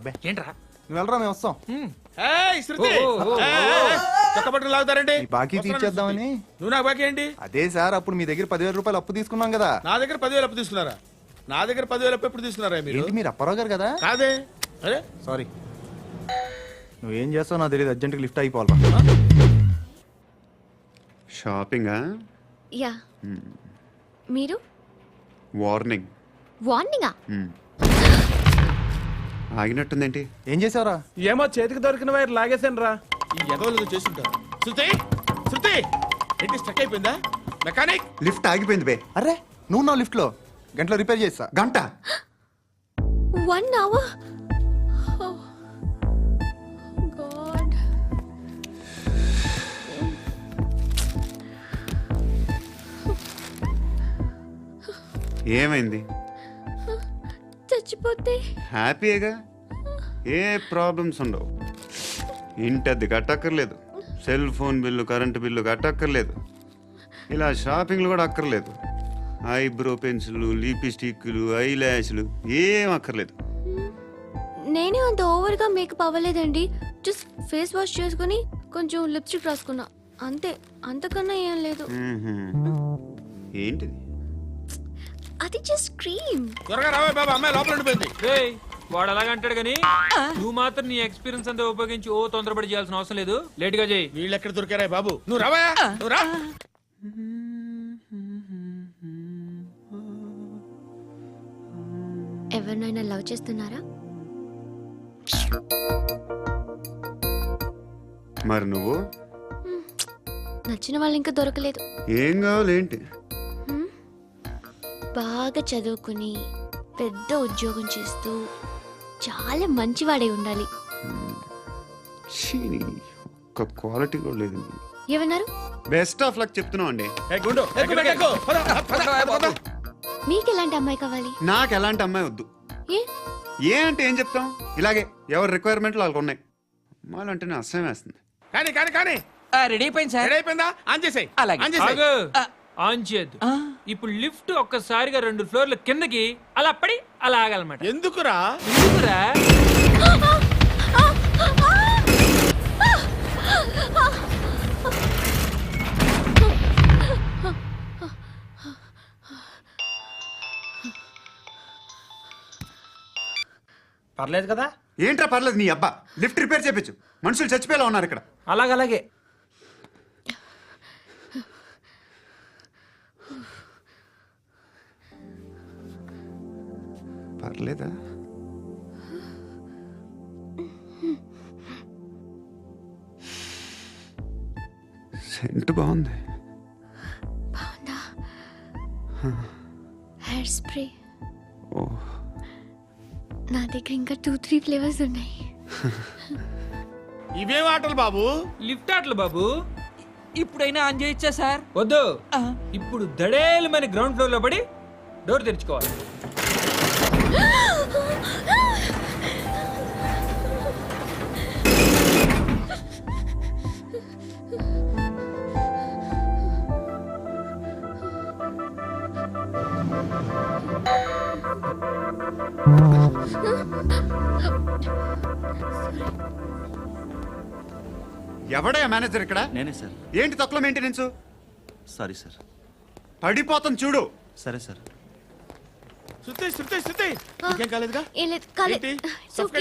అబ్బే ఏంట్రా నువ్వు వెళ్ళరా మేము వస్తాం. ఏయ్, శృతి! చొక్కా పట్టుకుని లాగుతారండి. ఈ బాకీ తీర్చేద్దామని. నువ్వు నాకు బాకీ ఏంటి? అదే సార్ అప్పుడు మీ దగ్గర 10,000 రూపాయలు అప్పు తీసుకున్నాం కదా. నా దగ్గర 10,000 అప్పు తీసుకున్నారా? నా దగ్గర 10,000 అప్పు ఎప్పుడు తీసుకున్నారా మీరు? ఏంటి మీరు అప్పారావు గారు కదా? కాదే. అరే సారీ. నువ్వేం చేస్తావు నాకు తెలియదు, అర్జెంట్గా లిఫ్ట్ అయిపోవాలి. షాపింగా? యా మీరు వార్నింగ్. వార్నింగా? ఆగినట్టుందేంటి? ఏం చేసావురా? ఏమో చేతికి దొరికిన వైర్ లాగేసాను రా. ఈ ఎగవలు చేస్తుంటారు. శృతి! శృతి! ఏంటి స్టక్ అయిపోయిందా? మెకానిక్! లిఫ్ట్ ఆగిపోయింది బే. అరే నువ్వు నా లిఫ్ట్ లో గంటలో రిపేర్ చేస్తా. గంట? 1 hour? Oh, God. ఏమైంది? చచ్చిపోతే హ్యాపీగా, ఏ ప్రాబ్లమ్స్ ఉండవు. ఇంటి అద్దె కట్టక్కర్లేదు, cell phone bill current bill కట్టక్కర్లేదు, ఇలా షాపింగ్లు కూడా అక్కర్లేదు. ఐబ్రో పెన్సిల్లు, లిప్స్టిక్లు, ఐ ల్యాష్లు ఏం అక్కర్లేదు. నేనే అంత ఓవర్గా మేకప్ అవ్వలేదండి. జస్ట్ ఫేస్ వాష్ చేసుకుని కొంచెం లిప్స్టిక్ రాసుకున్నా అంతే, అంతకన్నా ఏం లేదు. ఏంటిది? అది జస్ట్ క్రీమ్. త్వరగా రావే బాబా, అమ్మాయి లోపల ఉండిపోయింది. రేయ్, వాడు అలాగ అంటాడు కానీ నువ్వు మాత్రం నీ ఎక్స్పీరియన్స్ అంతా ఉపయోగించి తొందరపడి చేయాల్సిన అవసరం లేదు. లేట్ గా చేయి. వీళ్ళు ఎక్కడ దొరికారా బాబు? నువ్వు రావా? నువ్వు రా. ఎవరినైనా లవ్ చేస్తున్నారా? మరి నువ్వు? నచ్చిన వాళ్ళు ఇంకా దొరకలేదు. ఏం కావాలి ఏంటి? బాగా చదువుకుని పెద్ద ఉద్యోగం చేస్తూ చాలా మంచివాడై ఉండాలి. ఒక్క క్వాలిటీ కూడా లేదు. ఏమన్నారు? బెస్ట్ ఆఫ్ లక్ చెప్తున్నావు అండి. ఏ గుండు, ఎక్కు, ఎక్కు. పద, పద. మీకు ఎలాంటి అమ్మాయి కావాలి? నాకు ఎలాంటి అమ్మాయి వద్దు. ఏ ఏ అంటే ఏం చెప్తాం, ఇలాగే ఎవరి రిక్వైర్మెంట్లు వాళ్ళకు ఉన్నాయి. అమ్మాయిలు అంటేనే అసహ్యం వేస్తుంది. కానీ కానీ కానీ రెడీ అయిపోయింది సార్. రెడీ అయిపోయిందా? ఆన్ చేసేయ్. అలాగే. ఆన్ చేసేయ్. ఆగు. ఆన్ చేయద్దు. ఇప్పుడు లిఫ్ట్ ఒక్కసారిగా 2 ఫ్లోర్ల కిందకి అలా పడి అలా ఆగాలన్నమాట. ఎందుకురా? ఎందుకురా? పర్లేదు కదా? ఏంట్రా పర్లేదు నీ అబ్బా. లిఫ్ట్ రిపేర్ చేయించు, మనుషులు చచ్చిపోయేలా ఉన్నారు ఇక్కడ. అలాగే. పర్లేదా? సెంట్ బాగుంది. బాగుందా? Hair spray. ఓ, నా దగ్గర ఇంకా 2-3 ఫ్లేవర్స్ ఉన్నాయి. ఇవేం ఆటలు బాబు? లిఫ్ట్ ఆటలు బాబు. ఇప్పుడైనా ఆన్ చేయొచ్చా సార్? వద్దు. ఇప్పుడు దడేలు మన గ్రౌండ్ ఫ్లోర్ లో పడి డోర్ తెరుచుకోవాలి. ఎవడయ్యా మేనేజర్ ఇక్కడ? నేనే సార్. ఏంటి తక్కువ మెయింటెనెన్స్? Sorry sir. పడిపోతాం చూడు. సరే సార్. శృతి, శృతి, శృతి. ఇంకేం కాలేదుగా? ఏం లేదు, కాలేదు. ఏంటి? It's okay.